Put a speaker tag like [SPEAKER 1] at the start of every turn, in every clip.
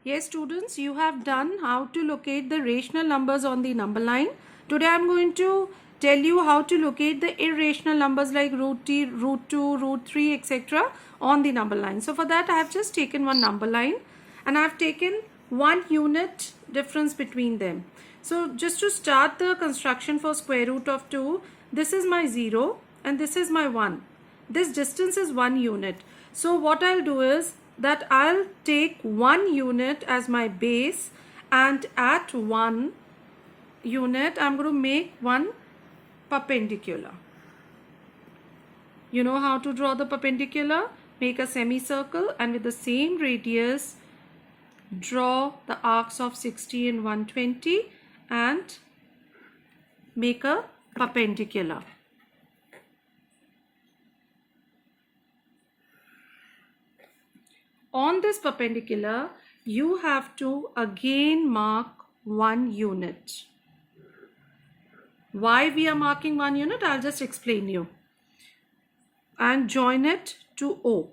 [SPEAKER 1] Yes, students, you have done how to locate the rational numbers on the number line. Today I am going to tell you how to locate the irrational numbers like root t, root 2, root 3, etc. on the number line. So for that I have just taken one number line and I have taken 1 unit difference between them. So just to start the construction for square root of 2, this is my 0 and this is my 1. This distance is 1 unit. So what I'll do is that I'll take 1 unit as my base, and at 1 unit I'm going to make one perpendicular. You know how to draw the perpendicular? Make a semicircle and with the same radius draw the arcs of 60 and 120 and make a perpendicular. On this perpendicular, you have to again mark 1 unit. Why we are marking 1 unit? I'll just explain you. And join it to O.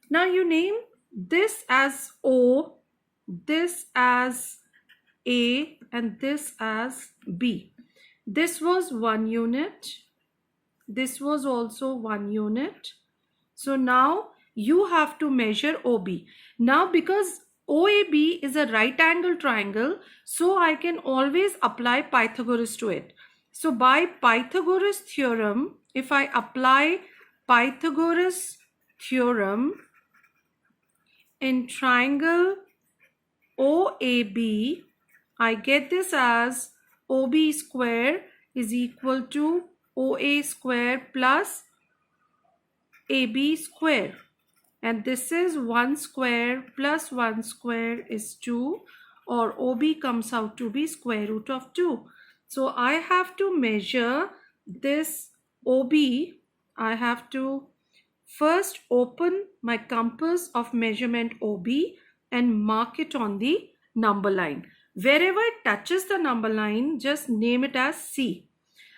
[SPEAKER 1] Now you name this as O, this as A, and this as B. This was 1 unit. This was also 1 unit. So now you have to measure OB. Now because OAB is a right angle triangle, so I can always apply Pythagoras to it. So by Pythagoras theorem, if I apply Pythagoras theorem in triangle OAB, I get this as OB square is equal to OA square plus AB square, and this is 1 square plus 1 square is 2, or OB comes out to be square root of 2. So I have to measure this OB. I have to first open my compass of measurement OB and mark it on the number line. Wherever it touches the number line, just name it as C.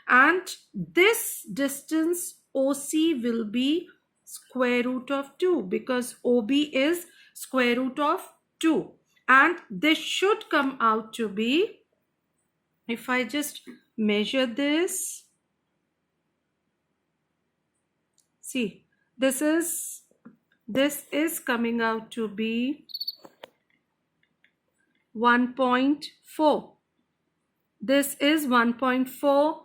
[SPEAKER 1] And this distance OC will be square root of 2 because OB is square root of 2. And this should come out to be, if I just measure this, see, this is coming out to be 1.4. This is 1.4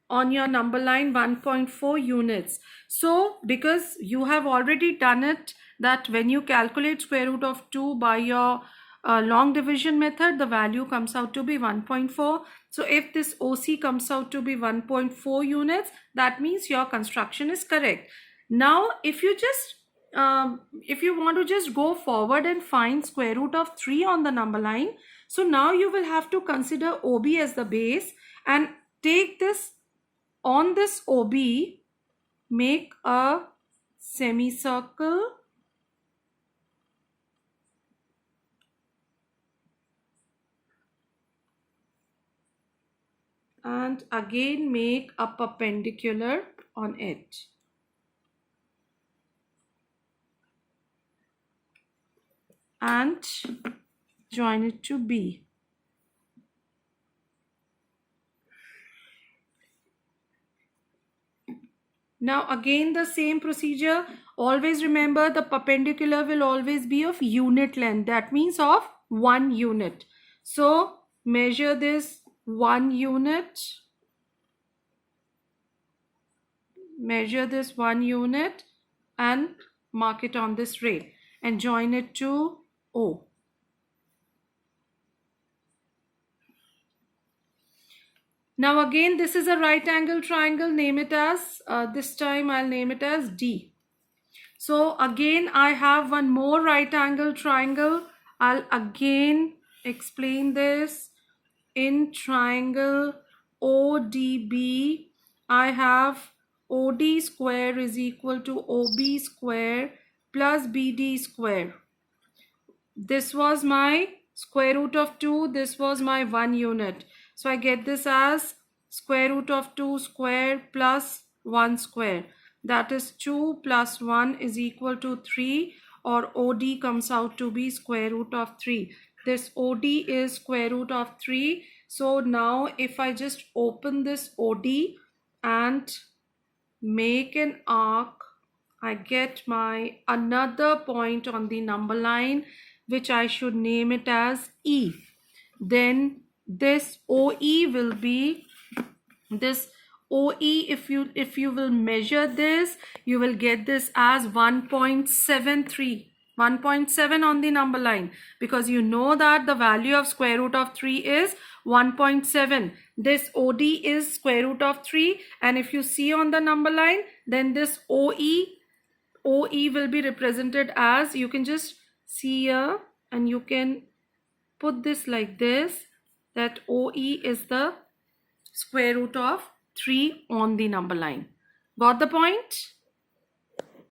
[SPEAKER 1] on your number line, 1.4 units. So because you have already done it, that when you calculate square root of 2 by your long division method, the value comes out to be 1.4. So if this OC comes out to be 1.4 units, that means your construction is correct. Now if you just if you want to just go forward and find square root of 3 on the number line, so now you will have to consider OB as the base and take this on this OB, make a semicircle and again make a perpendicular on it. And join it to B. Now again the same procedure. Always remember the perpendicular will always be of unit length. That means of 1 unit. So measure this 1 unit. Measure this 1 unit and mark it on this ray and join it to O. Now again this is a right angle triangle. Name it as, this time I'll name it as D. So again I have one more right angle triangle. I'll again explain this. In triangle ODB, I have OD square is equal to OB square plus BD square. This was my square root of 2. This was my 1 unit. So I get this as square root of 2 square plus 1 square. That is 2 plus 1 is equal to 3, or OD comes out to be square root of 3. This OD is square root of 3. So now if I just open this OD and make an arc, I get my another point on the number line, which I should name it as E. Then this OE will be this OE. If you will measure this, you will get this as 1.73. 1.7 on the number line, because you know that the value of square root of 3 is 1.7. This OD is square root of 3, and if you see on the number line, then this OE will be represented as, you can just see here and you can put this like this, that OE is the square root of 3 on the number line. Got the point?